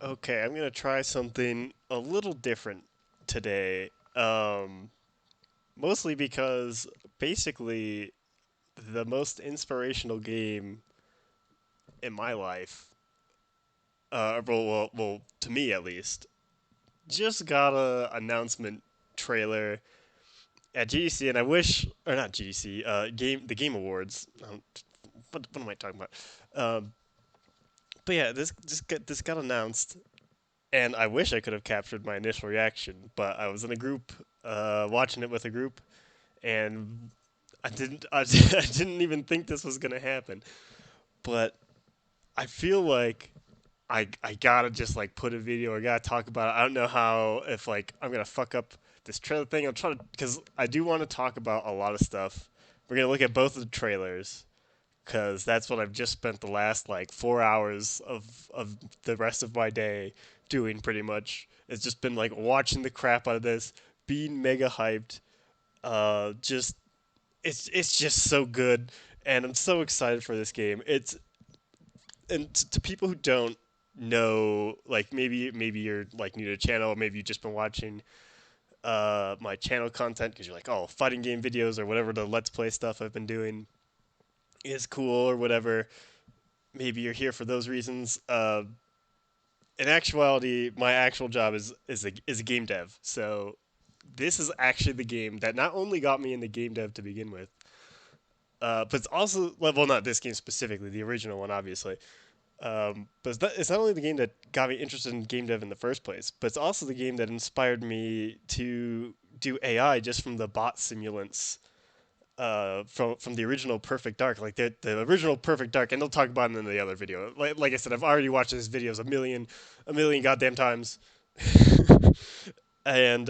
Okay, I'm gonna try something a little different today. Mostly because basically the most inspirational game in my life, to me at least, just got a announcement trailer at GDC, and I wish, or not GDC, the Game Awards. What am I talking about? Um, but yeah, this got announced, and I wish I could have captured my initial reaction, but I was in a group, watching it with a group, and I didn't even think this was gonna happen. But I feel like I gotta just like put a video or gotta talk about it. I don't know how if like I'm gonna fuck up this trailer thing. I'm trying to because I do want to talk about a lot of stuff. We're gonna look at both of the trailers because that's what I've just spent the last like 4 hours of the rest of my day doing. Pretty much, it's just been like watching the crap out of this, being mega hyped. Just it's just so good, and I'm so excited for this game. It's and to people who don't know, like maybe you're like new to the channel, or maybe you've just been watching my channel content because you're like, oh, fighting game videos or whatever the let's play stuff I've been doing is cool or whatever. Maybe you're here for those reasons. In actuality, my actual job is a game dev. So this is actually the game that not only got me into game dev to begin with, but it's also well, not this game specifically, the original one, obviously. But it's not only the game that got me interested in game dev in the first place, but it's also the game that inspired me to do AI just from the bot simulants from the original Perfect Dark, like the original Perfect Dark, and they'll talk about it in the other video. Like I said, I've already watched these videos a million goddamn times, and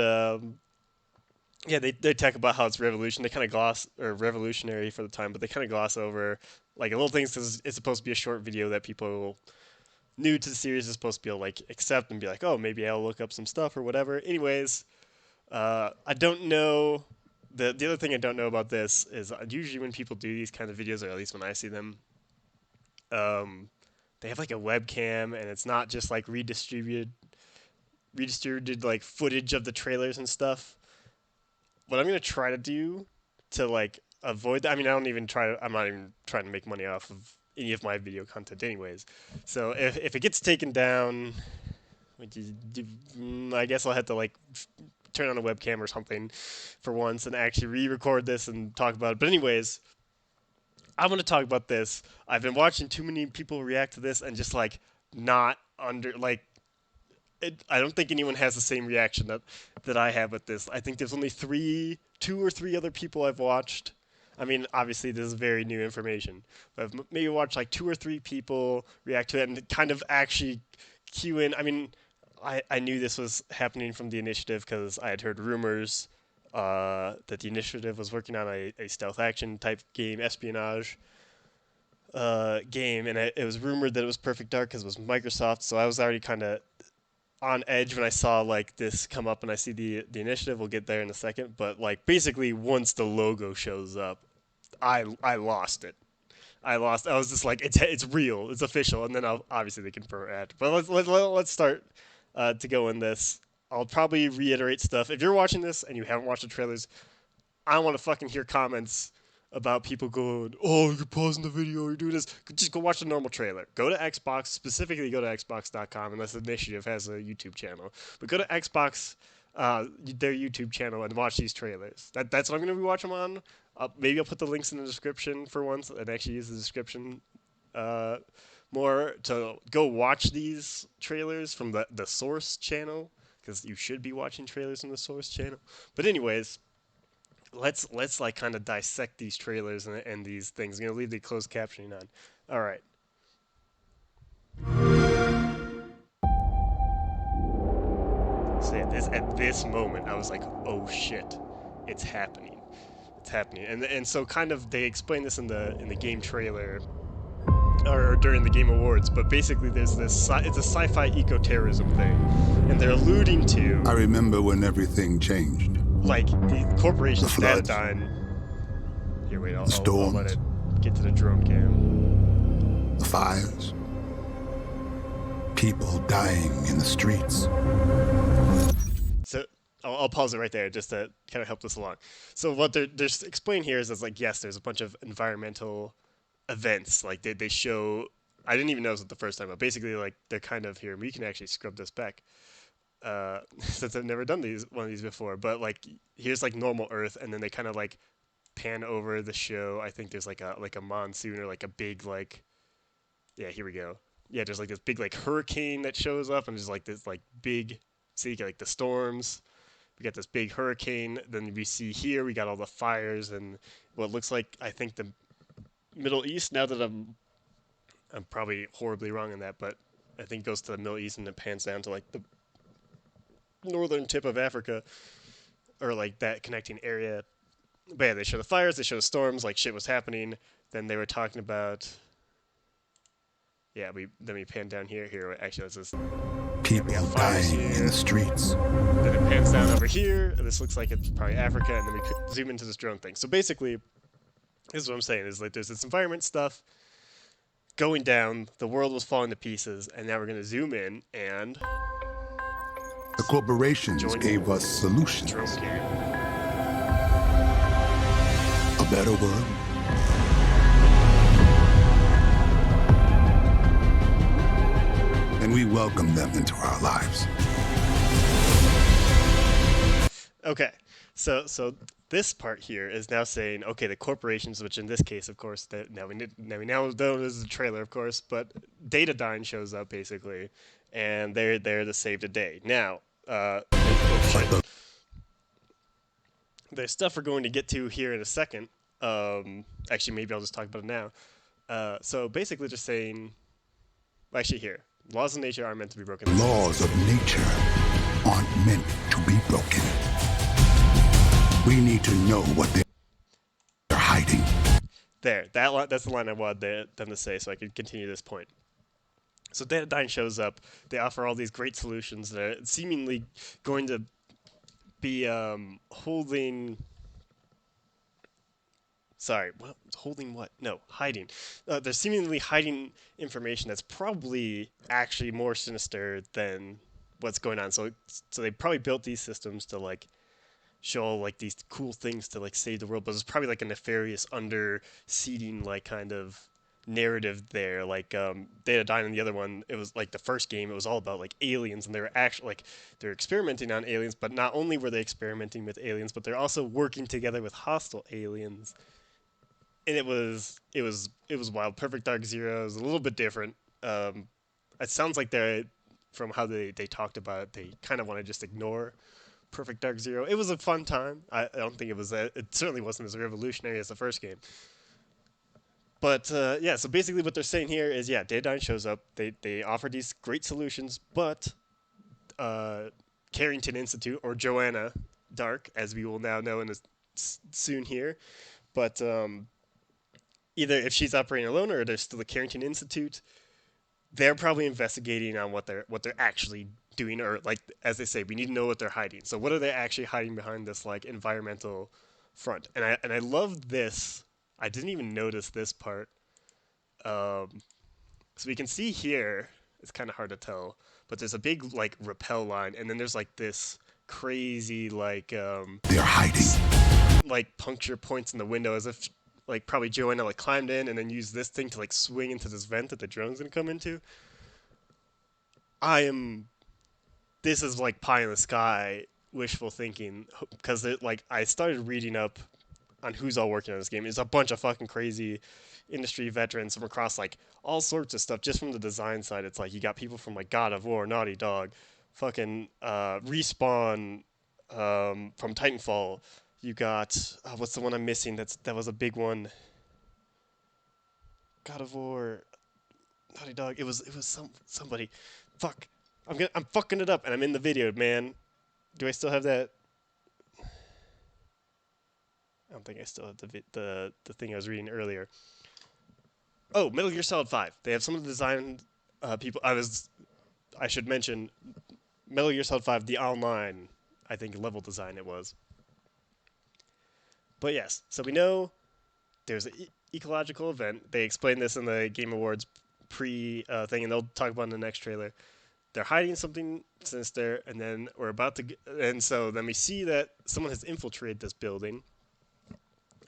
yeah, they talk about how it's revolution. They kind of gloss or revolutionary for the time, but they kind of gloss over like little things because it's supposed to be a short video that people new to the series is supposed to be able to like accept and be like, oh, maybe I'll look up some stuff or whatever. Anyways, I don't know. The other thing I don't know about this is usually when people do these kind of videos, or at least when I see them, um, they have like a webcam and it's not just like redistributed like footage of the trailers and stuff. What I'm gonna try to do to like avoid that. I mean, I don't even try to. I'm not even trying to make money off of any of my video content, anyways. So if it gets taken down, which is, I guess I'll have to like turn on a webcam or something for once and actually re-record this and talk about it. But anyways, I want to talk about this. I've been watching too many people react to this and just like not under like I don't think anyone has the same reaction that I have with this. I think there's only two or three other people I've watched. I mean, obviously this is very new information, but I've maybe watched like two or three people react to it and kind of actually cue in. I mean, I knew this was happening from the initiative because I had heard rumors that the initiative was working on a stealth action type game, espionage game, and it was rumored that it was Perfect Dark because it was Microsoft. So I was already kind of on edge when I saw like this come up, and I see the initiative. We'll get there in a second, but like basically once the logo shows up, I lost it. I lost. I was just like, it's real, it's official, and then obviously they confirm it. But let's start to go in this. I'll probably reiterate stuff. If you're watching this and you haven't watched the trailers, I want to fucking hear comments about people going, "Oh, you're pausing the video, you're doing this." Just go watch the normal trailer. Go to Xbox, specifically go to Xbox.com, unless the initiative has a YouTube channel. But go to Xbox, their YouTube channel, and watch these trailers. That's what I'm going to be watching them on. Maybe I'll put the links in the description for once, and actually use the description uh, more to go watch these trailers from the source channel, because you should be watching trailers from the source channel. But anyways, let's like kind of dissect these trailers and these things. I'm gonna leave the closed captioning on. All right. So yeah, this moment, I was like, oh shit, it's happening. It's happening. And so kind of they explain this in the game trailer or during the Game Awards, but basically there's this it's a sci-fi eco-terrorism thing, and they're alluding I to remember when everything changed. like the The corporations floods, Datadyne. Here, wait, the I'll let storms, it get to the drone cam. the fires. People dying in the streets. So I'll pause it right there just to kind of help this along. So what they're explaining here is like, yes, there's a bunch of environmental events. Like they show. I didn't even notice it the first time, but basically like they're kind of here. We can actually scrub this back since I've never done one of these before. But like here's like normal Earth, and then they kind of like pan over the show. I think there's like a monsoon or like a big like yeah, here we go. Yeah, there's like this big like hurricane that shows up, and there's like this like big. See, you get like the storms. We got this big hurricane. Then we see here we got all the fires and what looks like I think the Middle East. Now that I'm probably horribly wrong in that, but I think it goes to the Middle East and it pans down to like the northern tip of Africa or like that connecting area. But yeah, they show the fires, they show the storms, like shit was happening. Then they were talking about yeah, we pan down here. Here, actually, let's just we got People fires dying in here. the streets. Then it pans down over here. And this looks like it's probably Africa, and then we could zoom into this drone thing. So basically, this is what I'm saying: is like there's this environment stuff going down. The world was falling to pieces, and now we're gonna zoom in and The corporations join gave us solutions. drone game. A better world. And we welcome them into our lives. Okay, so this part here is now saying, okay, the corporations, which in this case, of course, that now we know this is a trailer, of course, but Datadyne shows up basically, and they're there to save the day. Now, oh But shit, the there's stuff we're going to get to here in a second. Actually, maybe I'll just talk about it now. So basically, just saying, actually, here, laws of nature aren't meant to be broken. laws of nature aren't meant to be broken. We need to know what they're hiding. There, that's the line I wanted them to say, so I could continue this point. So Datadyne shows up. They offer all these great solutions that are seemingly going to be holding. Sorry, what? Holding what? No, hiding. They're seemingly hiding information that's probably actually more sinister than what's going on. So they probably built these systems to like show like these cool things to like save the world, but it's probably like a nefarious under-seeding like kind of narrative there. Like Datadyne and the other one, it was like the first game, it was all about like aliens, and they were actually like they're experimenting on aliens, but not only were they experimenting with aliens, but they're also working together with hostile aliens. And it was wild. Perfect Dark Zero is a little bit different. It sounds like they're from how they talked about it, they kind of want to just ignore Perfect Dark Zero. It was a fun time. I don't think it was. It certainly wasn't as revolutionary as the first game. But yeah, so basically what they're saying here is, yeah, Datadyne shows up. They offer these great solutions, but Carrington Institute, or Joanna Dark, as we will now know in soon here, but either if she's operating alone or there's still the Carrington Institute, they're probably investigating on what they're actually doing, or like as they say, we need to know what they're hiding. So what are they actually hiding behind this like environmental front? And I love this. I didn't even notice this part. So we can see here, it's kind of hard to tell, but there's a big like rappel line, and then there's like this crazy They're hiding. like puncture points in the window, as if like probably Joanna like climbed in and then used this thing to like swing into this vent that the drone's gonna come into. I am. This is like pie in the sky wishful thinking, because like I started reading up on who's all working on this game. It's a bunch of fucking crazy industry veterans from across like all sorts of stuff. Just from the design side, it's like you got people from like God of War, Naughty Dog, fucking Respawn, from Titanfall. You got what's the one I'm missing? That was a big one. God of War, Naughty Dog. It was somebody. Fuck. I'm fucking it up, and I'm in the video, man. Do I still have that? I don't think I still have the thing I was reading earlier. Oh, Metal Gear Solid 5. They have some of the design people. I should mention Metal Gear Solid 5, the online, I think level design it was. But yes, so we know there's an ecological event. They explain this in the Game Awards pre thing, and they'll talk about it in the next trailer. they're hiding something sinister, and then we're about to, and so then we see that someone has infiltrated this building.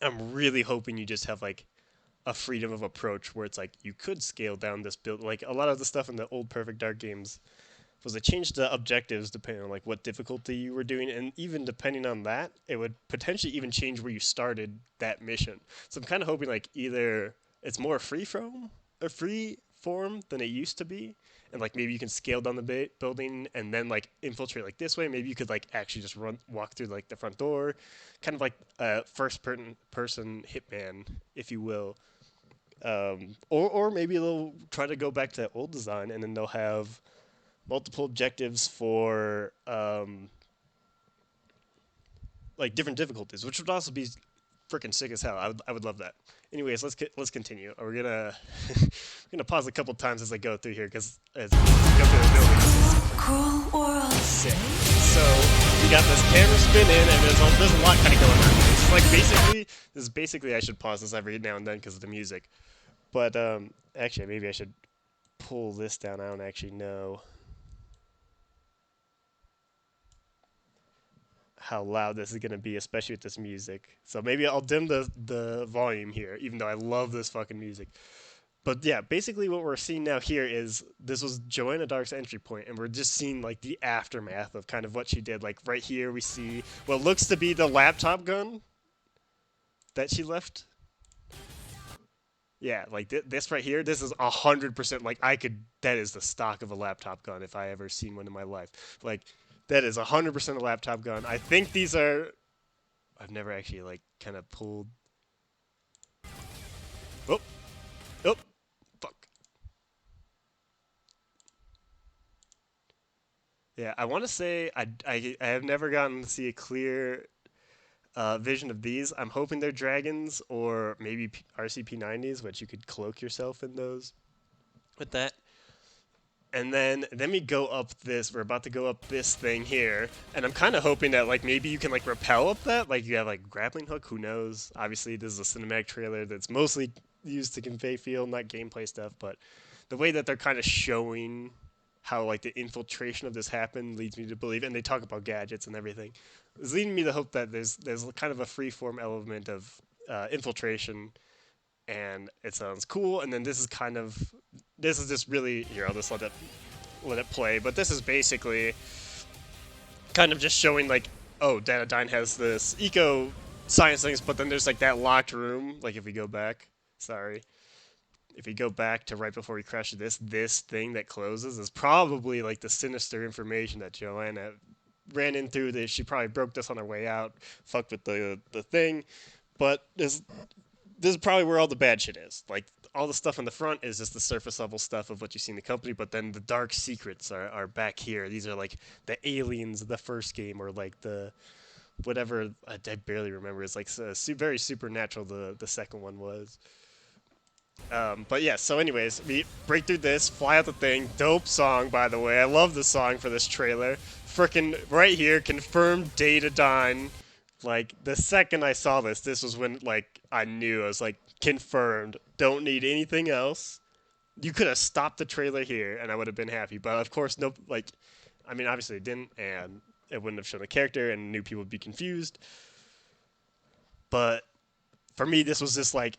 I'm really hoping you just have like a freedom of approach where it's like you could scale down this build. Like a lot of the stuff in the old Perfect Dark games was they changed the objectives depending on like what difficulty you were doing, and even depending on that, it would potentially even change where you started that mission. So I'm kind of hoping like either it's more free form than it used to be, and like maybe you can scale down the building and then like infiltrate like this way. Maybe you could like actually just walk through like the front door, kind of like a person hitman, if you will. Or maybe they'll try to go back to that old design, and then they'll have multiple objectives for like different difficulties, which would also be freaking sick as hell. I would love that. Anyways, let's continue. We're gonna we're gonna pause a couple times as I go through here because as we go through the building, this is Cruel world. sick. So we got this camera spin in, and there's a lot kind of going on. This is like basically I should pause this every now and then because of the music. But actually, maybe I should pull this down. I don't actually know how loud this is going to be, especially with this music. So maybe I'll dim the volume here, even though I love this fucking music. But yeah, basically what we're seeing now here is this was Joanna Dark's entry point, and we're just seeing like the aftermath of kind of what she did. Like right here, we see what looks to be the laptop gun that she left. Yeah, like this right here, this is 100% like that is the stock of a laptop gun if I ever seen one in my life. Like, that is 100% a laptop gun. I think these are, I've never actually like kind of pulled, oh, oh, fuck. Yeah, I want to say I have never gotten to see a clear vision of these. I'm hoping they're dragons or maybe RCP-90s, which you could cloak yourself in those with that. And then we go up this. We're about to go up this thing here, and I'm kind of hoping that like maybe you can like rappel up that. Like you have like grappling hook. Who knows? Obviously, this is a cinematic trailer that's mostly used to convey feel, not gameplay stuff. But the way that they're kind of showing how like the infiltration of this happened leads me to believe, and they talk about gadgets and everything, is leading me to hope that there's kind of a free form element of infiltration, and it sounds cool. And then this is just really here. I'll just let it play. But this is basically kind of just showing like, oh, Datadyne has this eco science things, but then there's like that locked room. Like if we go back, sorry, if we go back to right before we crash this thing that closes is probably like the sinister information that Joanna ran into. This she probably broke this on her way out, fucked with the thing, but this is probably where all the bad shit is. Like all the stuff on the front is just the surface level stuff of what you see in the company, but then the dark secrets are back here. These are like the aliens of the first game, or like the whatever I barely remember. It's like very supernatural. The second one was. But yeah, so anyways, we break through this, fly out the thing. Dope song, by the way. I love the song for this trailer. Frickin' right here, confirmed Datadyne. Like, the second I saw this was when, like, I knew. I was like, confirmed. Don't need anything else. You could have stopped the trailer here, and I would have been happy. But, of course, no, like, I mean, obviously it didn't, and it wouldn't have shown the character, and new people would be confused. But, for me, this was just, like,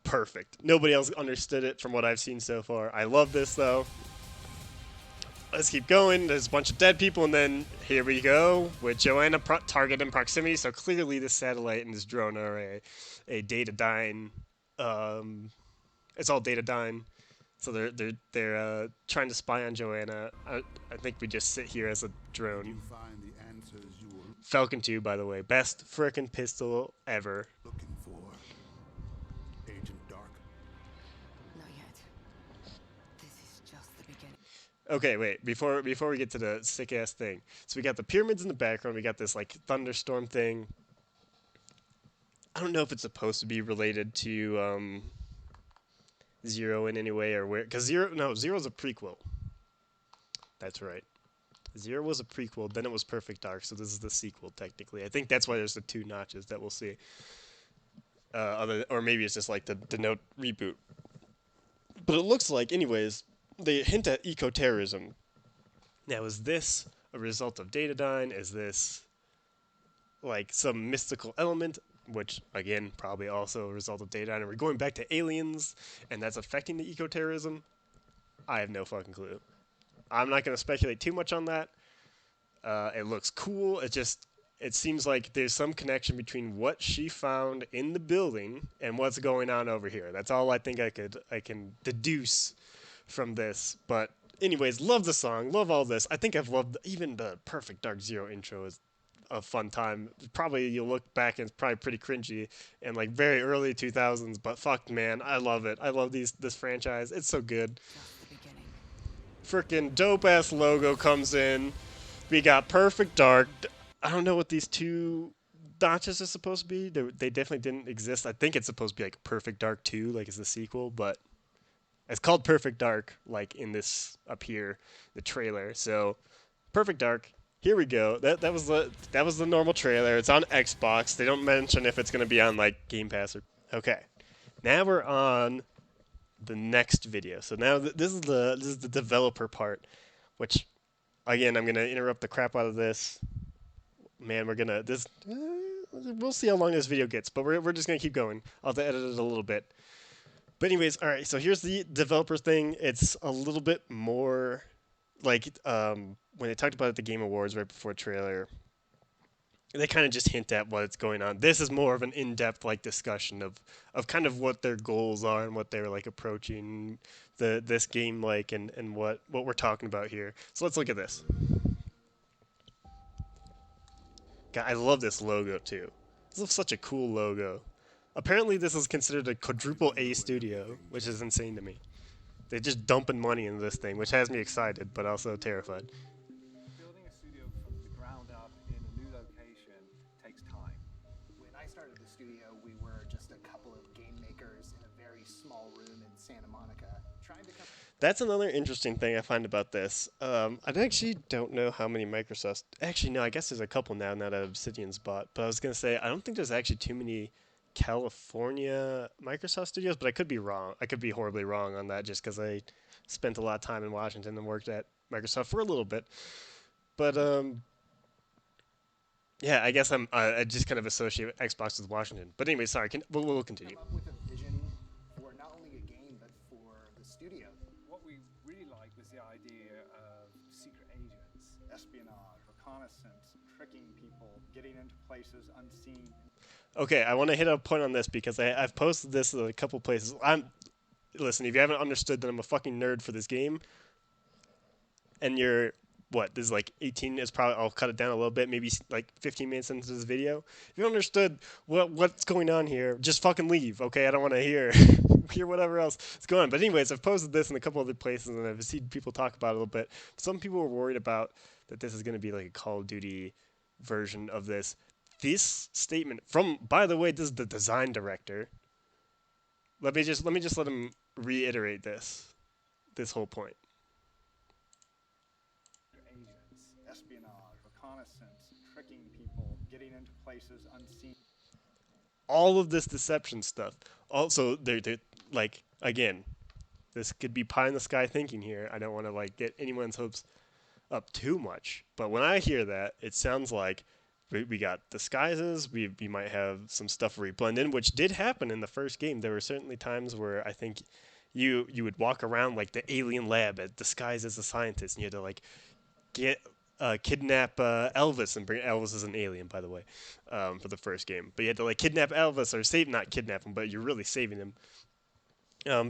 perfect. Nobody else understood it from what I've seen so far. I love this, though. Let's keep going. There's a bunch of dead people, and then here we go with Joanna target in proximity. So clearly, this satellite and this drone are a Datadyne. It's all Datadyne. So they're trying to spy on Joanna. I think we just sit here as a drone. Find the answers you were Falcon 2, by the way, best frickin' pistol ever. looking for, Agent Dark. Not yet. This is just the beginning. Okay, wait. Before we get to the sick ass thing, so we got the pyramids in the background. We got this like thunderstorm thing. I don't know if it's supposed to be related to Zero in any way or where, because Zero's a prequel. That's right. Zero was a prequel, then it was Perfect Dark, so this is the sequel technically. I think that's why there's the two notches that we'll see. Or maybe it's just like the note reboot. But it looks like, anyways, they hint at eco-terrorism. Now, is this a result of data dying? Is this like some mystical element, which again probably also a result of data dying? And we're going back to aliens, and that's affecting the ecoterrorism. I have no fucking clue. I'm not going to speculate too much on that. It looks cool. It seems like there's some connection between what she found in the building and what's going on over here. That's all I think I can deduce from this. But anyways, love the song, love all this. I think I've loved even the Perfect Dark Zero intro is a fun time. Probably you'll look back and it's probably pretty cringy and like very early 2000s, but fuck man, I love it. I love this franchise. It's so good. Just the beginning. Freaking dope ass logo comes in. We got Perfect Dark. I don't know what these two notches are supposed to be. They definitely didn't exist. I think it's supposed to be like Perfect Dark 2, like it's the sequel, but it's called Perfect Dark, like in this up here, the trailer. So Perfect Dark. Here we go. That was the normal trailer. It's on Xbox. They don't mention if it's gonna be on like Game Pass or. Okay. Now we're on the next video. So now this is the developer part, which again I'm gonna interrupt the crap out of this. Man, we're gonna this. We'll see how long this video gets, but we're just gonna keep going. I'll have to edit it a little bit. But anyways, all right. So here's the developer thing. It's a little bit more like when they talked about it at the Game Awards right before trailer. They kind of just hint at what's going on. This is more of an in-depth like discussion of kind of what their goals are and what they're like approaching this game like and what we're talking about here. So let's look at this. God, I love this logo too. This is such a cool logo. Apparently, this is considered a quadruple A studio, which is insane to me. They're just dumping money into this thing, which has me excited, but also terrified. Building a studio from the ground up in a new location takes time. When I started the studio, we were just a couple of game makers in a very small room in Santa Monica, trying to come. That's another interesting thing I find about this. I actually don't know how many Microsoft. Actually, no, I guess there's a couple now that Obsidian's bought. But I was gonna say I don't think there's actually too many California Microsoft studios, but I could be wrong. I could be horribly wrong on that just because I spent a lot of time in Washington and worked at Microsoft for a little bit. But yeah, I guess I just kind of associate Xbox with Washington. But anyway, sorry. We'll continue. Come up with a vision for not only a game but for the studio. What we really liked was the idea of secret agents, espionage, reconnaissance, tricking people, getting into places unseen. Okay, I want to hit a point on this because I've posted this in a couple places. Listen, if you haven't understood that I'm a fucking nerd for this game, and you're what this is like 18 is probably I'll cut it down a little bit, maybe like 15 minutes into this video. If you don't understood what's going on here, just fucking leave. Okay, I don't want to hear hear whatever else is going on. But anyways, I've posted this in a couple other places and I've seen people talk about it a little bit. Some people were worried about that this is going to be like a Call of Duty version of this. This statement from, by the way, this is the design director. Let me just let him reiterate this whole point. Agents, espionage, reconnaissance, tricking people, getting into places unseen. All of this deception stuff. Also, they're like again, this could be pie in the sky thinking here. I don't want to like get anyone's hopes up too much, but when I hear that, it sounds like we got disguises. We might have some stuff where we blend in, which did happen in the first game. There were certainly times where I think you would walk around like the alien lab disguised as a scientist, and you had to like get kidnap Elvis and bring Elvis as an alien, by the way, for the first game. But you had to like kidnap Elvis or save not kidnap him, but you're really saving him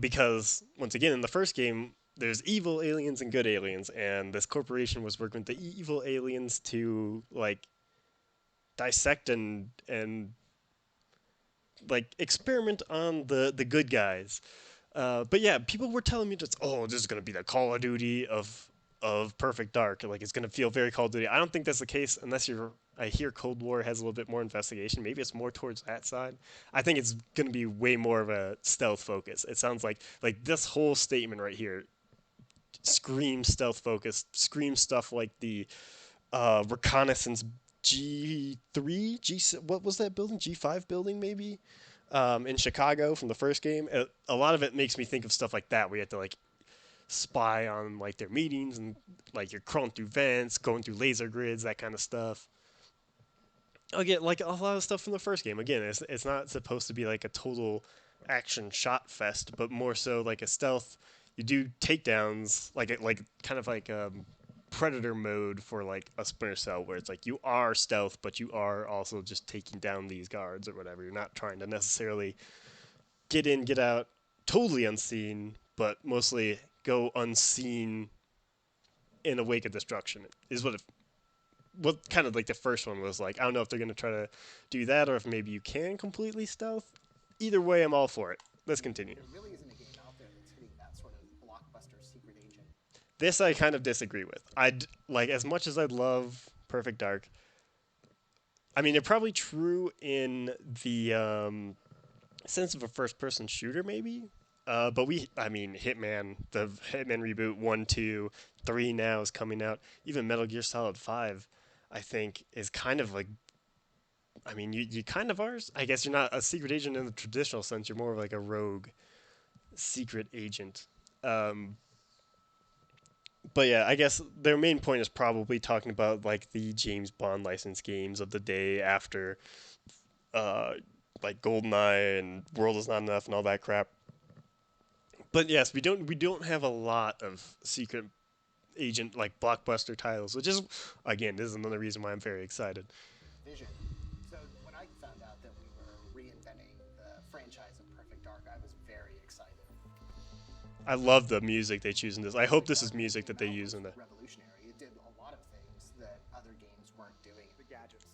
because once again in the first game there's evil aliens and good aliens, and this corporation was working with the evil aliens to like dissect and like experiment on the good guys. But yeah, people were telling me just, oh, this is gonna be the Call of Duty of Perfect Dark. Like it's gonna feel very Call of Duty. I don't think that's the case unless you're. I hear Cold War has a little bit more investigation. Maybe it's more towards that side. I think it's gonna be way more of a stealth focus. It sounds like this whole statement right here screams stealth focus, screams stuff like the reconnaissance G3, what was that building? G5 building maybe in Chicago from the first game. A lot of it makes me think of stuff like that. We had to like spy on like their meetings and like you're crawling through vents, going through laser grids, that kind of stuff. Again, like a lot of stuff from the first game. Again, it's not supposed to be like a total action shot fest, but more so like a stealth. You do takedowns, like kind of like predator mode for like a Splinter Cell, where it's like you are stealth, but you are also just taking down these guards or whatever. You're not trying to necessarily get in, get out, totally unseen, but mostly go unseen in a wake of destruction. Is what kind of like the first one was like. I don't know if they're gonna try to do that or if maybe you can completely stealth. Either way, I'm all for it. Let's continue. There really isn't a game out there that's hitting that sort of blockbuster secret agent. This I kind of disagree with. I'd like as much as I'd love Perfect Dark. I mean, they're probably true in the sense of a first-person shooter, maybe. But I mean, the Hitman reboot 1, 2, 3 now is coming out. Even Metal Gear Solid 5, I think, is kind of like. I mean, you kind of are. I guess you're not a secret agent in the traditional sense. You're more of like a rogue secret agent. Um, but yeah, I guess their main point is probably talking about like the James Bond license games of the day after, uh, like GoldenEye and World Is Not Enough and all that crap. But yes, we don't have a lot of secret agent like blockbuster titles, which is again this is another reason why I'm very excited. Vision. So when I found out that we were reinventing the franchise of Perfect Dark, I was very excited. I love the music they choose in this. I hope Perfect this is Dark, when it music that came they out, use was in the. revolutionary. It did a lot of things that other games weren't doing. The gadgets.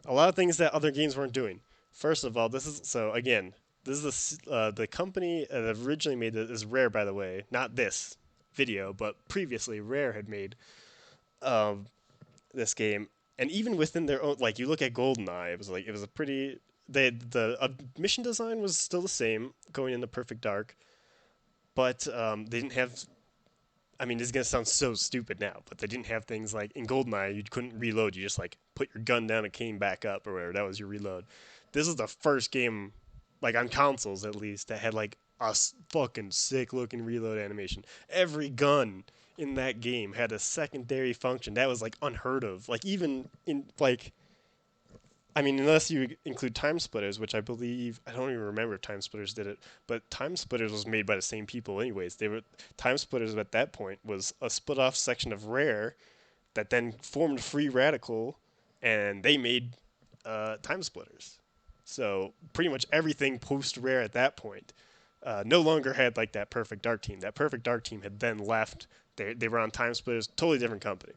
A lot of things that other games weren't doing. First of all, this is so again. This is the company that originally made this is Rare, by the way. Not this video, but previously Rare had made um, this game, and even within their own, like you look at GoldenEye, it was a pretty. The mission design was still the same going into Perfect Dark, but they didn't have. I mean, this is gonna sound so stupid now, but they didn't have things like in GoldenEye you couldn't reload. You just like put your gun down and came back up or whatever. That was your reload. This is the first game, like on consoles at least, that had like a fucking sick looking reload animation. Every gun in that game had a secondary function that was like unheard of. Like even in like I mean, unless you include Time Splitters, which I believe I don't even remember if Time Splitters did it, but Time Splitters was made by the same people, anyways. They were Time Splitters at that point was a split off section of Rare that then formed Free Radical, and they made Time Splitters. So pretty much everything post Rare at that point no longer had like that Perfect Dark team. That Perfect Dark team had then left. They were on Time Splitters, totally different company.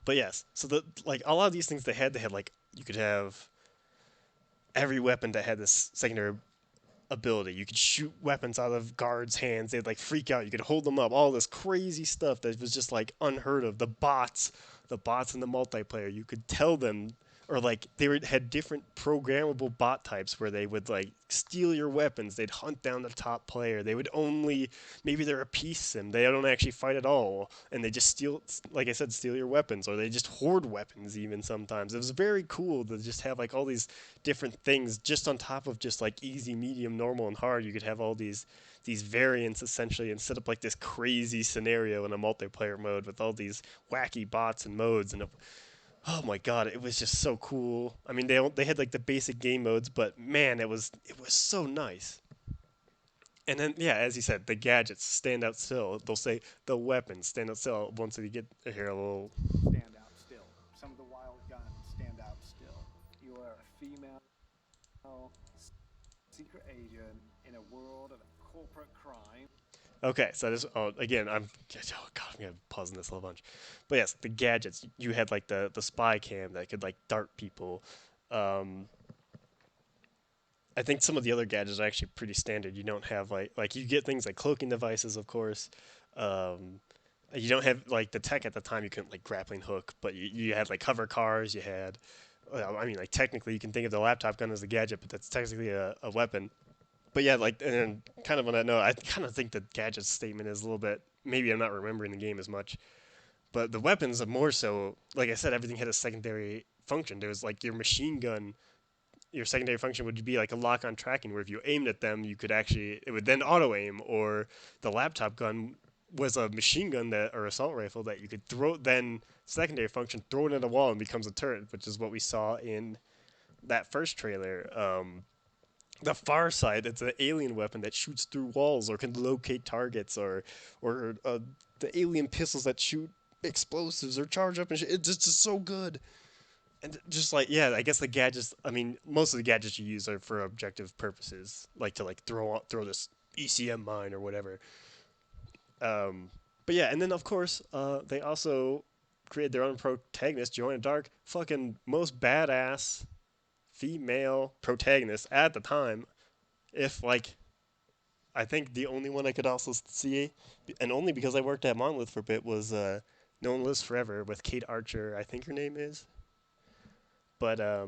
But yes, so the like a lot of these things they had like you could have every weapon that had this secondary ability. You could shoot weapons out of guards' hands. They'd like freak out. You could hold them up. All this crazy stuff that was just like unheard of. The bots in the multiplayer. You could tell them, or like had different programmable bot types where they would like steal your weapons. They'd hunt down the top player. They would only maybe they're a peace sim. They don't actually fight at all, and they just steal, like I said, steal your weapons, or they just hoard weapons even sometimes. It was very cool to just have like all these different things just on top of just like easy, medium, normal, and hard. You could have all these variants essentially and set up like this crazy scenario in a multiplayer mode with all these wacky bots and modes and oh my god, it was just so cool. I mean, they had like the basic game modes, but man, it was so nice. And then yeah, as you said, the gadgets stand out still. They'll say the weapons stand out still once you get here a little. Stand out still. Some of the wild guns stand out still. You are a female secret agent in a world of corporate crime. Okay, so this again, oh god, I'm gonna pause on this a whole bunch, but yes, the gadgets. You had like the spy cam that could like dart people. Um, I think some of the other gadgets are actually pretty standard. You don't have like you get things like cloaking devices, of course. Um, you don't have like the tech at the time. You couldn't like grappling hook, but you had like hover cars. You had, well, I mean, like technically you can think of the laptop gun as a gadget, but that's technically a weapon. But yeah, like and then kind of on that note, I kind of think the gadget statement is a little bit. Maybe I'm not remembering the game as much, but the weapons are more so. Like I said, everything had a secondary function. There was like your machine gun your secondary function would be like a lock on tracking, where if you aimed at them, you could actually it would then auto aim, or the laptop gun was a machine gun that or assault rifle that you could throw. Then secondary function, throw it at a wall and becomes a turret, which is what we saw in that first trailer. The far side, it's an alien weapon that shoots through walls or can locate targets, or the alien pistols that shoot explosives or charge up and shit. It's just so good. And just like yeah, I guess the gadgets. I mean, most of the gadgets you use are for objective purposes, like to like throw this ECM mine or whatever. Um, but yeah, and then of course, they also created their own protagonist, Joanna Dark, fucking most badass female protagonist at the time. If like, I think the only one I could also see, and only because I worked at Monolith for a bit, was No One Lives Forever with Kate Archer. I think her name is, but I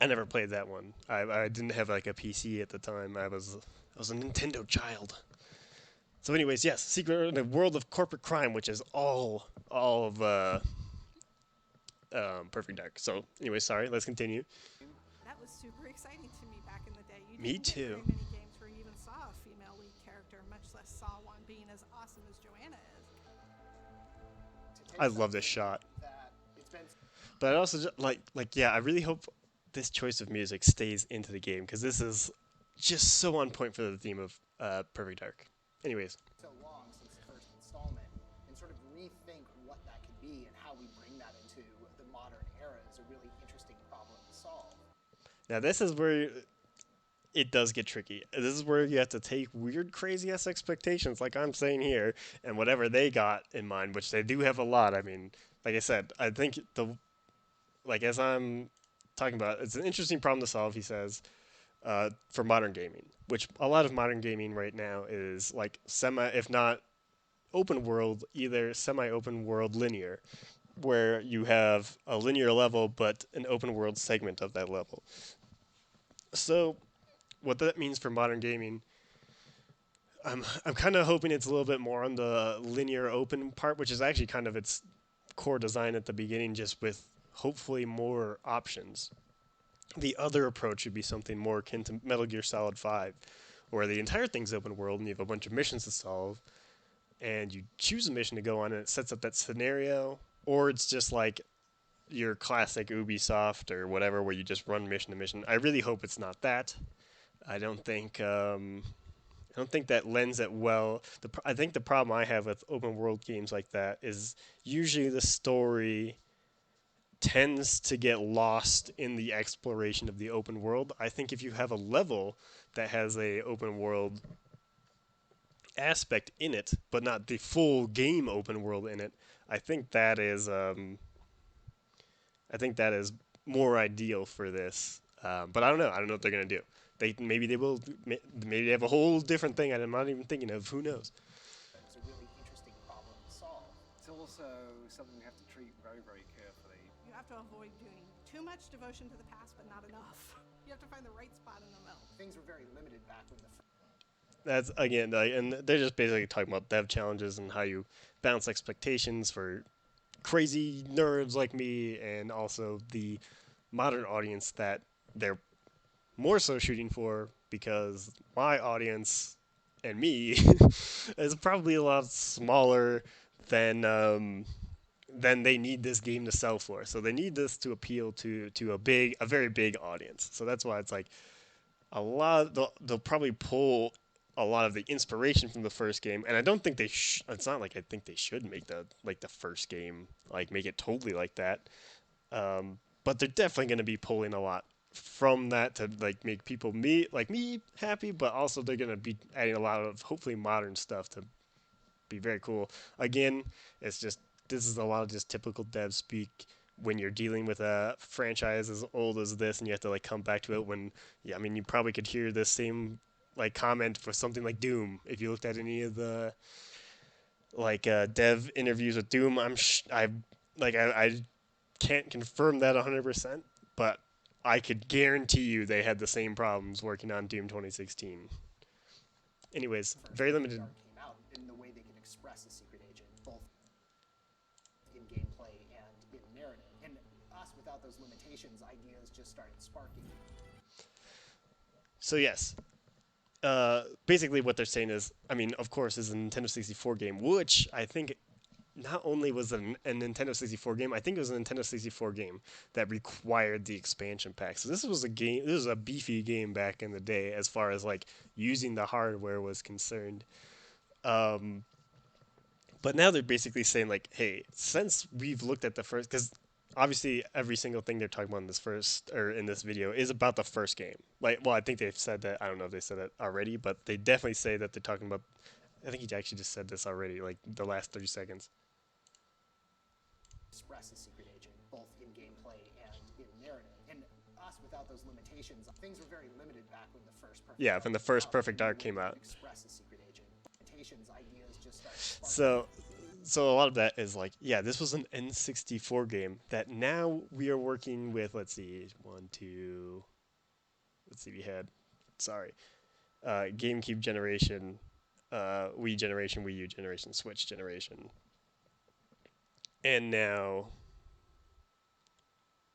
never played that one. I didn't have like a PC at the time. I was a Nintendo child. So, anyways, yes, Secret in the World of Corporate Crime, which is all of Perfect Dark. So, anyway, sorry. Let's continue. That was super exciting to me back in the day. You Me didn't get too. very many games where you even saw a female lead character, much less saw one being as awesome as Joanna is. I love this shot. That it's been But I also like yeah, I really hope this choice of music stays into the game because this is just so on point for the theme of Perfect Dark. Anyways, so long since the first installment, and sort of rethink what that could be and how we bring that into the modern era is a really interesting problem to solve. now this is where it does get tricky. This is where you have to take weird, crazy ass expectations, like I'm saying here, and whatever they got in mind, which they do have a lot. I mean, like I said, I think the like as I'm talking about, it's an interesting problem to solve. He says for modern gaming, which a lot of modern gaming right now is like semi, if not open world, either semi-open world linear, where you have a linear level but an open world segment of that level. So what that means for modern gaming, I'm kind of hoping it's a little bit more on the linear open part, which is actually kind of its core design at the beginning, just with hopefully more options. The other approach would be something more akin to Metal Gear Solid 5, where the entire thing's open world and you have a bunch of missions to solve, and you choose a mission to go on and it sets up that scenario, or it's just like your classic Ubisoft or whatever where you just run mission to mission. I really hope it's not that. I don't think I don't think that lends it well. I think the problem I have with open world games like that is usually the story tends to get lost in the exploration of the open world. I think if you have a level that has a open world aspect in it, but not the full game open world in it, I think that is more ideal for this. But I don't know. I don't know what they're gonna do. Maybe they will. Maybe they have a whole different thing I'm not even thinking of. Who knows? It's a really interesting problem to solve. It's also something we have to treat very, very carefully. You have to avoid doing too much devotion to the past, but not enough. You have to find the right spot in the middle. Things were very limited back when the That's again, and they're just basically talking about dev challenges and how you balance expectations for crazy nerds like me, and also the modern audience that they're more so shooting for, because my audience and me is probably a lot smaller than they need this game to sell for. So they need this to appeal to a very big audience. So that's why it's like a lot. They'll probably pull a lot of the inspiration from the first game, and I don't think they. It's not like I think they should make the first game like make it totally like that. But they're definitely going to be pulling a lot from that to like make people me happy, but also they're going to be adding a lot of hopefully modern stuff to be very cool. Again, it's just this is a lot of just typical dev speak when you're dealing with a franchise as old as this, and you have to like come back to it when yeah, I mean you probably could hear the same like comment for something like Doom if you looked at any of the like dev interviews with Doom. I can't confirm that 100%, but I could guarantee you they had the same problems working on Doom 2016. Anyways, first very limited. Dark came out in the way they can express a secret agent, both in gameplay and in narrative. And us with without those limitations, ideas just started sparking. So yes, basically what they're saying is, I mean, of course, is a Nintendo 64 game, which I think not only was a Nintendo 64 game, I think it was a Nintendo 64 game that required the expansion pack. So this was a game, this was a beefy game back in the day as far as like using the hardware was concerned. Um, but now they're basically saying like, hey, since we've looked at the first, because obviously every single thing they're talking about in this first or in this video is about the first game. Like, well, I think they've said that. I don't know if they said that already, but they definitely say that they're talking about. I think he actually just said this already, like the last 30 seconds. Express a secret agent, both in gameplay and in narrative. And us, without those limitations, things were very limited back when the first Perfect Yeah, Dark when the came first out. Perfect We Dark really came out. couldn't express a secret agent. Limitations, ideas just started sparking. So a lot of that is like, yeah, this was an N64 game that now we are working with. Let's see, one, two. Let's see, we had, sorry, GameCube generation, Wii generation, Wii U generation, Switch generation, and now,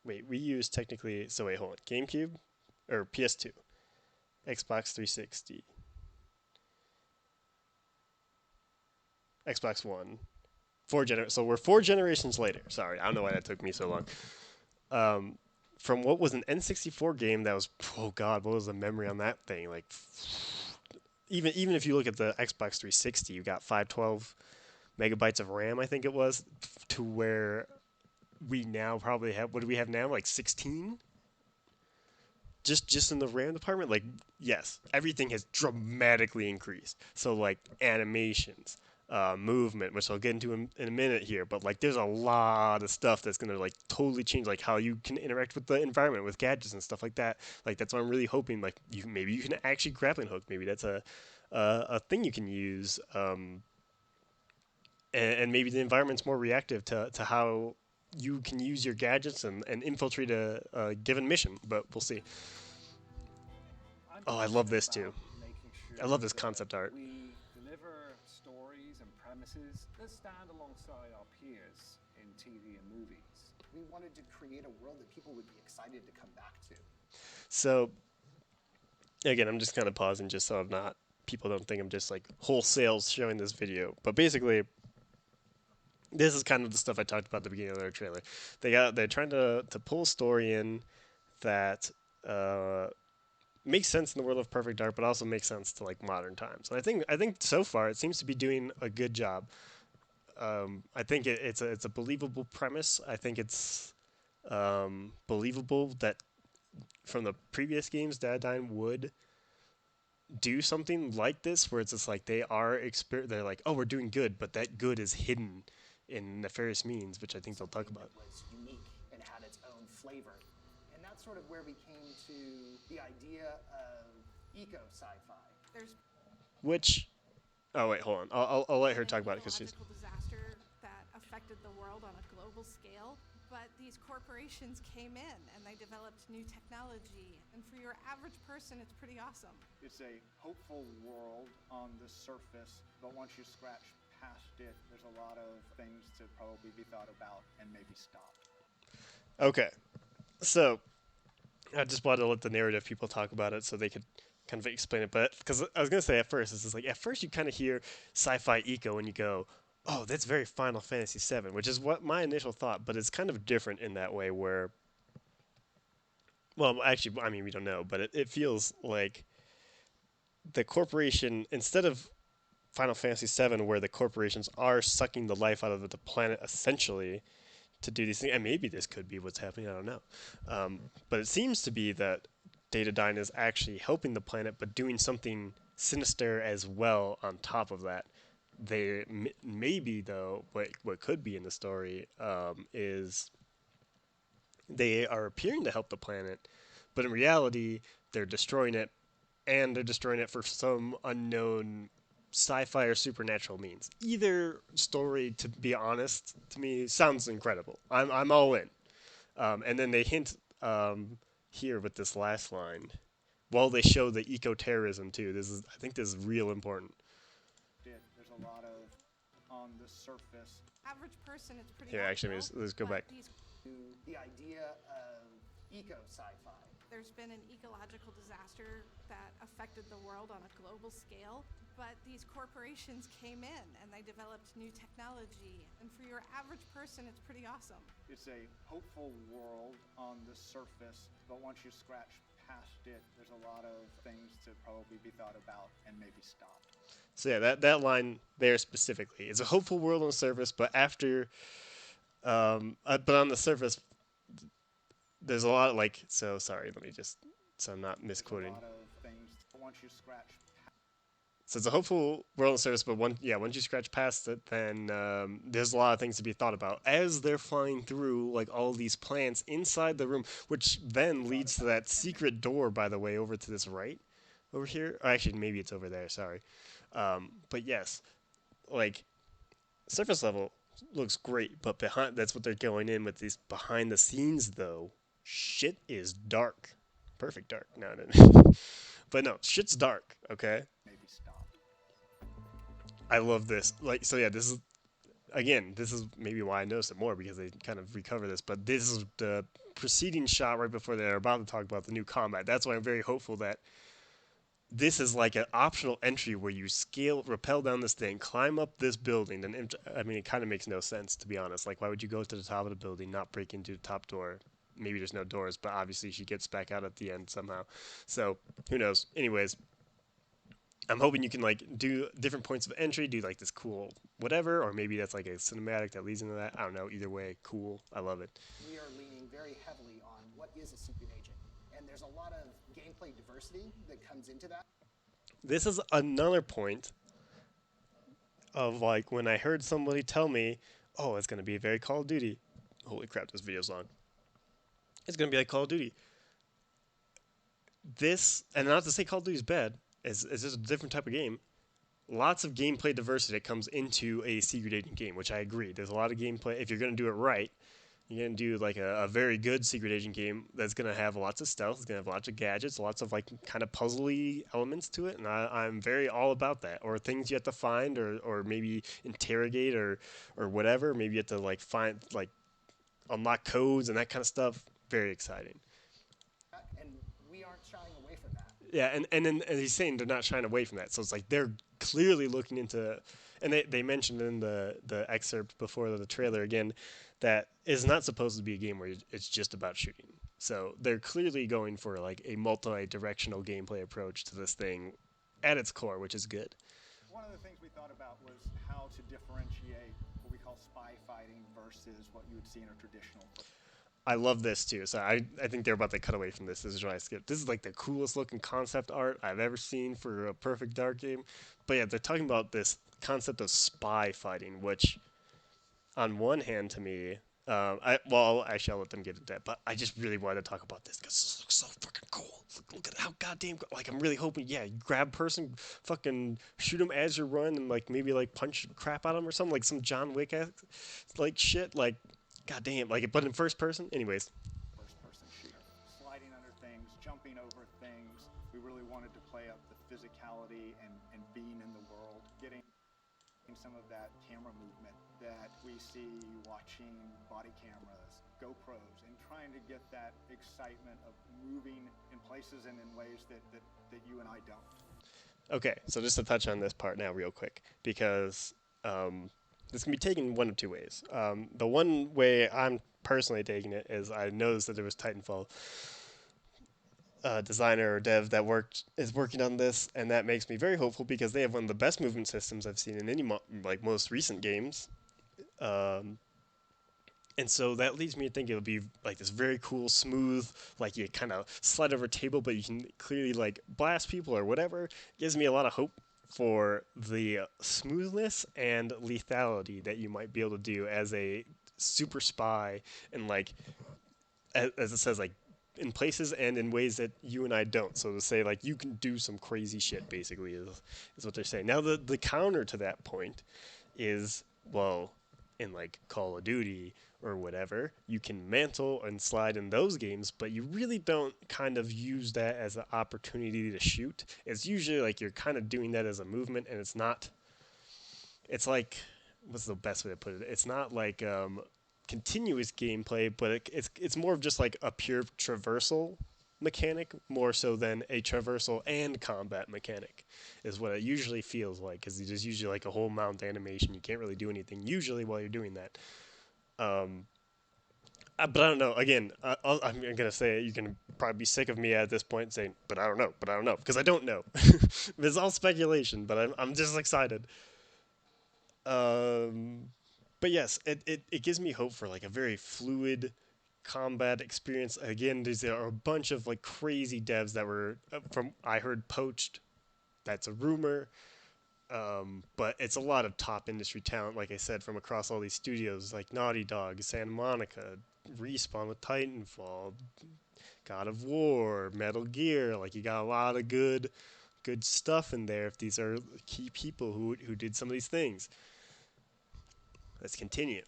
wait, Wii U is technically. So wait, hold on, GameCube or PS2, Xbox 360, Xbox One, So we're 4 generations later. Sorry, I don't know why that took me so long. Um, from what was an N64 game that was, oh god, what was the memory on that thing? Like, even if you look at the Xbox 360, you got 512 megabytes of RAM, I think it was, to where we now probably have. What do we have now? Like 16. Just in the RAM department, like yes, everything has dramatically increased. So like animations, movement, which I'll get into in a minute here, but like there's a lot of stuff that's gonna like totally change like how you can interact with the environment with gadgets and stuff like that. Like that's what I'm really hoping. Like maybe you can actually grappling hook. Maybe that's a thing you can use. And maybe the environment's more reactive to how you can use your gadgets and infiltrate a given mission. But we'll see. I'm Oh, I love passionate this too. about making sure I love this that concept art. we deliver stories and premises that stand alongside our peers in TV and movies. We wanted to create a world that people would be excited to come back to. So again, I'm just kind of pausing just so I'm not people don't think I'm just like wholesale showing this video. But basically, this is kind of the stuff I talked about at the beginning of their trailer. They're trying to pull a story in that makes sense in the world of Perfect Dark, but also makes sense to like modern times. And I think so far it seems to be doing a good job. I think it's a believable premise. I think it's believable that from the previous games, Dadadyne would do something like this, where it's just like they're like, oh, we're doing good, but that good is hidden in nefarious means, which I think they'll talk about. That was unique and had its own flavor. And that's sort of where we came to the idea of eco sci-fi. There's Which, oh wait, hold on, I'll let her been talk an about it because she's. ecological disaster that affected the world on a global scale, but these corporations came in and they developed new technology. And for your average person, it's pretty awesome. It's a hopeful world on the surface, but once you scratch past it, there's a lot of things to probably be thought about and maybe stopped. Okay, so I just wanted to let the narrative people talk about it so they could kind of explain it. But because I was gonna say at first, this is like at first you kind of hear sci-fi eco and you go, oh, that's very Final Fantasy VII, which is what my initial thought. But it's kind of different in that way where, well, actually, I mean we don't know, but it feels like the corporation instead of Final Fantasy VII, where the corporations are sucking the life out of the planet essentially to do these things, and maybe this could be what's happening. I don't know, but it seems to be that Datadyne is actually helping the planet, but doing something sinister as well on top of that. They maybe though what could be in the story is they are appearing to help the planet, but in reality they're destroying it, and they're destroying it for some unknown sci-fi or supernatural means. Either story, to be honest, to me sounds incredible. I'm all in. And then they hint here with this last line. Well, they show the eco-terrorism too. I think this is real important. There's a lot of on the surface. Average person, it's pretty Here, actually, awful, let's go but back. these To the idea of eco sci-fi. there's been an ecological disaster that affected the world on a global scale, but these corporations came in and they developed new technology, and for your average person, it's pretty awesome. It's a hopeful world on the surface, but once you scratch past it, there's a lot of things to probably be thought about and maybe stopped. So yeah, that line there specifically, it's a hopeful world on the surface, but after, but on the surface, there's a lot of like. So sorry, let me just, so I'm not There's a misquoting. lot of things, but once you scratch So it's a hopeful world on the surface, but once you scratch past it, then there's a lot of things to be thought about as they're flying through like all these plants inside the room, which then leads to that secret door, by the way, over to this right, over here. Or actually, maybe it's over there. Sorry, but yes, like surface level looks great, but behind that's what they're going in with these behind the scenes though. Shit is dark, perfect dark. No, no, but no, shit's dark. Okay, maybe stopped. I love this. Like, so yeah, this is again, this is maybe why I noticed it more because they kind of recover this. But this is the preceding shot right before they're about to talk about the new combat. That's why I'm very hopeful that this is like an optional entry where you rappel down this thing, climb up this building, and I mean, it kind of makes no sense to be honest. Like, why would you go to the top of the building, not break into the top door? Maybe there's no doors, but obviously she gets back out at the end somehow. So who knows? Anyways, I'm hoping you can like do different points of entry, do like this cool whatever, or maybe that's like a cinematic that leads into that. I don't know. Either way, cool. I love it. We are leaning very heavily on what is a secret agent. And there's a lot of gameplay diversity that comes into that. This is another point of like when I heard somebody tell me, "Oh, it's gonna be a very Call of Duty." Holy crap, this video's long. It's gonna be like Call of Duty. This, and not to say Call of Duty is bad, it's just a different type of game. Lots of gameplay diversity that comes into a secret agent game, which I agree. There's a lot of gameplay. If you're gonna do it right, you're gonna do like a very good secret agent game that's gonna have lots of stealth. It's gonna have lots of gadgets, lots of like kind of puzzly elements to it, and I'm very all about that. Or things you have to find, or maybe interrogate, or whatever. Maybe you have to like find like unlock codes and that kind of stuff. Very exciting. And we aren't shying away from that. Yeah, and he's saying they're not shying away from that. So it's like they're clearly looking into, and they mentioned in the excerpt before the trailer again that it's not supposed to be a game where it's just about shooting. So they're clearly going for like a multi-directional gameplay approach to this thing at its core, which is good. One of the things we thought about was how to differentiate what we call spy fighting versus what you would see in a traditional. I love this too. So I think they're about to cut away from this. This is why I skipped. This is like the coolest looking concept art I've ever seen for a Perfect Dark game. But yeah, they're talking about this concept of spy fighting, which on one hand to me, actually I'll let them get into that. But I just really wanted to talk about this because this looks so freaking cool. Look at how goddamn like I'm really hoping. Yeah, you grab person, fucking shoot him as you run, and like maybe like punch crap out of him or something like some John Wick like shit like. God damn, like, but in first person? Anyways. First person shooter. Sliding under things, jumping over things. We really wanted to play up the physicality and being in the world, getting some of that camera movement that we see watching body cameras, GoPros, and trying to get that excitement of moving in places and in ways that you and I don't. Okay, so just to touch on this part now real quick, because this can be taken one of two ways. The one way I'm personally taking it is I noticed that there was Titanfall designer or dev that is working on this, and that makes me very hopeful because they have one of the best movement systems I've seen in any like most recent games. And so that leads me to think it'll be like this very cool, smooth, like you kind of slide over a table, but you can clearly like blast people or whatever. It gives me a lot of hope for the smoothness and lethality that you might be able to do as a super spy and like as it says like in places and in ways that you and I don't. So to say like you can do some crazy shit basically is what they're saying. Now the counter to that point is well in like Call of Duty or whatever, you can mantle and slide in those games, but you really don't kind of use that as an opportunity to shoot. It's usually like you're kind of doing that as a movement, and it's not. It's like what's the best way to put it? It's not like continuous gameplay, but it's more of just like a pure traversal mechanic, more so than a traversal and combat mechanic, is what it usually feels like. Because there's usually like a whole mount animation. You can't really do anything usually while you're doing that. Um, but I don't know. Again, I'm gonna say it. You're gonna probably be sick of me at this point saying, "But I don't know." But I don't know because I don't know. It's all speculation. But I'm just excited. Um, but yes, it gives me hope for like a very fluid combat experience. Again, there are a bunch of like crazy devs that were from I heard poached. That's a rumor. But it's a lot of top industry talent, like I said, from across all these studios like Naughty Dog, Santa Monica, Respawn with Titanfall, God of War, Metal Gear. Like you got a lot of good stuff in there. If these are key people who did some of these things, let's continue.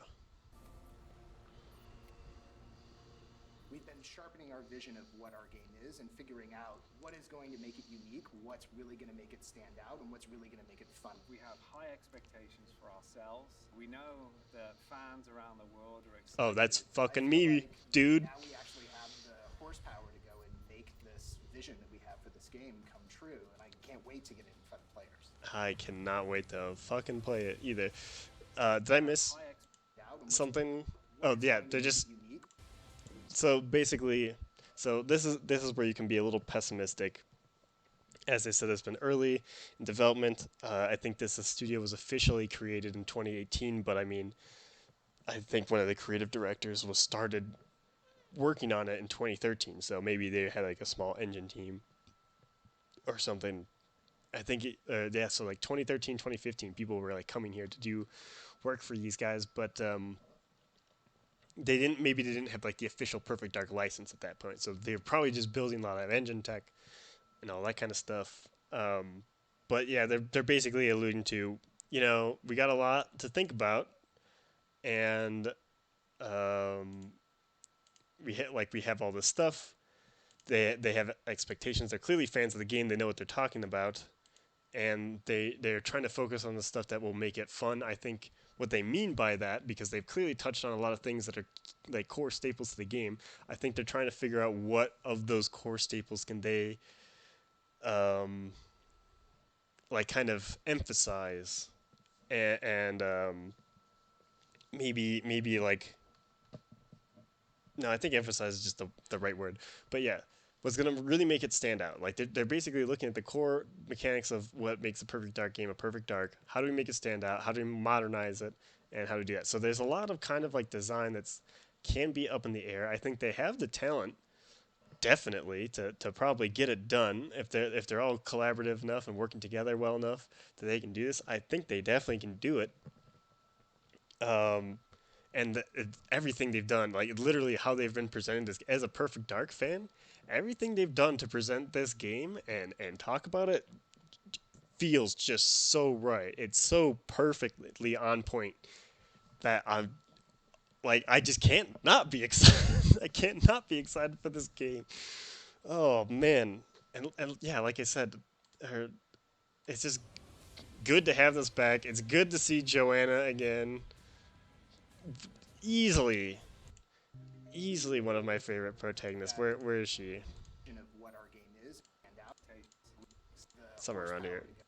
We've been sharpening our vision of what our game is and figuring out what is going to make it unique, what's really going to make it stand out, and what's really going to make it fun. We have high expectations for ourselves. We know that fans around the world are Oh, excited. that's I fucking feel me, like dude. now we actually have the horsepower to go and make this vision that we have for this game come true, and I can't wait to get it in front of players. I cannot wait to fucking play it either. Did I miss Out and something? what Oh is yeah, going to they're make just it unique. so basically. So this is where you can be a little pessimistic. As I said, it's been early in development. I think this studio was officially created in 2018, but I mean, I think one of the creative directors was started working on it in 2013. So maybe they had like a small engine team or something. I think yeah. So like 2013, 2015, people were like coming here to do work for these guys, but they didn't have like the official Perfect Dark license at that point. So they're probably just building a lot of engine tech and all that kind of stuff. But yeah, they're basically alluding to, we got a lot to think about, and um, we have all this stuff. They have expectations. They're clearly fans of the game. They know what they're talking about, and they're trying to focus on the stuff that will make it fun. I think what they mean by that, because they've clearly touched on a lot of things that are like core staples to the game. I think they're trying to figure out what of those core staples can they um, like kind of emphasize and maybe like no, I think emphasize is just the right word. But yeah, what's gonna really make it stand out? Like they're basically looking at the core mechanics of what makes a perfect dark game a perfect dark. How do we make it stand out? How do we modernize it? And how to do that? So there's a lot of kind of like design that's can be up in the air. I think they have the talent definitely to probably get it done if they're all collaborative enough and working together well enough that they can do this. I think they definitely can do it. Um, and everything they've done, like literally how they've been presenting this as a Perfect Dark fan, everything they've done to present this game and talk about it feels just so right. It's so perfectly on point that I'm like I just can't not be excited. I can't not be excited for this game. Oh man, and yeah, like I said, it's just good to have this back. It's good to see Joanna again. Easily, easily one of my favorite protagonists. Where is she? Vision of what our game is and out the Somewhere around horsepower here. to go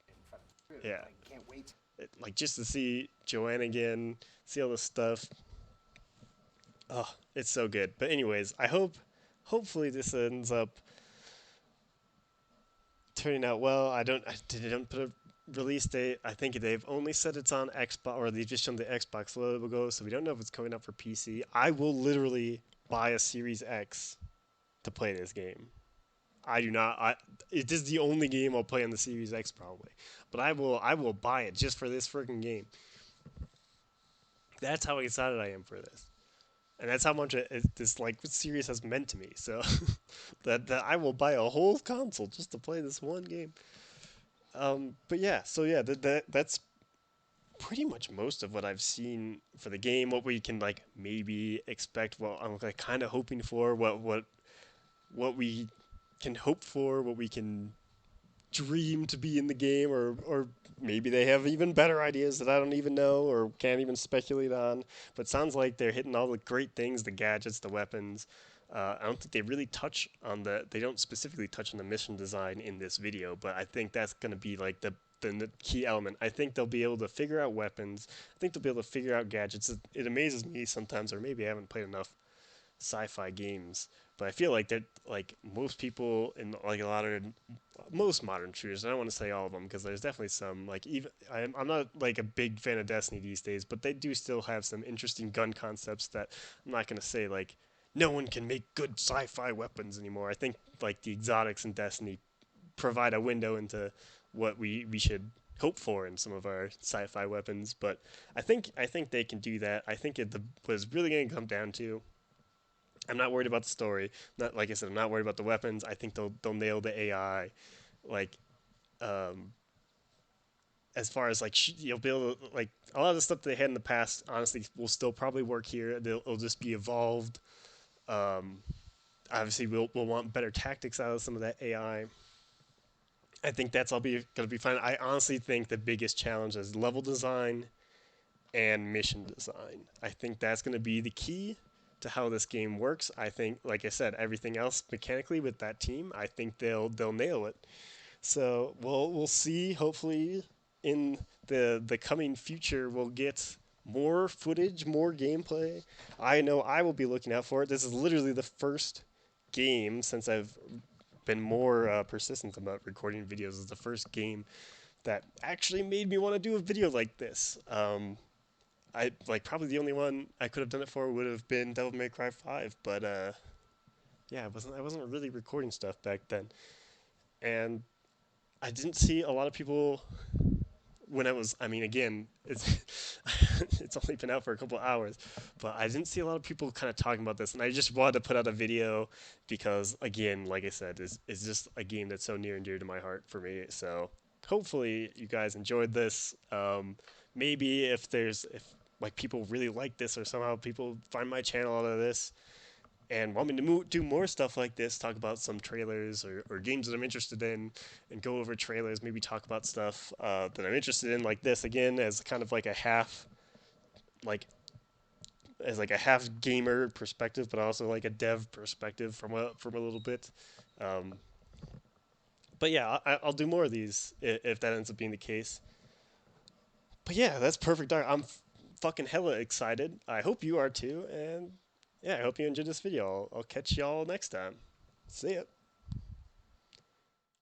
in front of true. Yeah. I can't wait. Like just to see Joanna again, see all this stuff. Oh, it's so good. But anyways, hopefully this ends up turning out well. I didn't put a release date. I think they've only said it's on Xbox, or they've just shown the Xbox logo, so we don't know if it's coming out for PC. I will literally buy a Series X to play this game. I do not. It is the only game I'll play on the Series X probably, but I will buy it just for this freaking game. That's how excited I am for this, and that's how much this like series has meant to me. So that I will buy a whole console just to play this one game. But yeah, so yeah, that's pretty much most of what I've seen for the game. What we can like maybe expect. What I'm like kind of hoping for. What we can hope for. What we can dream to be in the game, or maybe they have even better ideas that I don't even know or can't even speculate on. But it sounds like they're hitting all the great things, the gadgets, the weapons. I don't think they really touch on the. They don't specifically touch on the mission design in this video, but I think that's going to be like the key element. I think they'll be able to figure out weapons. I think they'll be able to figure out gadgets. It amazes me sometimes, or maybe I haven't played enough sci-fi games, but I feel like that like most people in like a lot of most modern shooters. I don't want to say all of them because there's definitely some like even I'm not like a big fan of Destiny these days, but they do still have some interesting gun concepts that I'm not gonna say like no one can make good sci-fi weapons anymore. I think like the exotics in Destiny provide a window into what we should hope for in some of our sci-fi weapons, but I think they can do that. I think was really going to come down to I'm not worried about the story. Not like I said, I'm not worried about the weapons. I think they'll nail the AI. Like um, as far as like you'll be able to like a lot of the stuff they had in the past. Honestly, will still probably work here. It'll just be evolved. Um, Obviously, we'll want better tactics out of some of that AI. I think that's all be gonna be fine. I honestly think the biggest challenge is level design and mission design. I think that's going to be the key to how this game works. I think, like I said, everything else mechanically with that team, I think they'll nail it. So we'll see. Hopefully, in the coming future, we'll get more footage, more gameplay. I know I will be looking out for it. This is literally the first game since I've been more persistent about recording videos. Is the first game that actually made me want to do a video like this. I like probably the only one I could have done it for would have been Devil May Cry 5, but yeah, I wasn't really recording stuff back then, and I didn't see a lot of people when I was. I mean, again, it's it's only been out for a couple hours, but I didn't see a lot of people kind of talking about this, and I just wanted to put out a video because, again, like I said, is just a game that's so near and dear to my heart for me. So hopefully you guys enjoyed this. Maybe if like people really like this or somehow people find my channel out of this and want me to do more stuff like this, talk about some trailers or games that I'm interested in, and go over trailers, maybe talk about stuff that I'm interested in, like this again, as kind of like a half, like as like a half gamer perspective, but also like a dev perspective from a little bit. Um, but yeah, I'll do more of these if that ends up being the case. But yeah, that's perfect. I'm fucking hella excited. I hope you are too, and yeah, I hope you enjoyed this video. I'll catch y'all next time. See ya.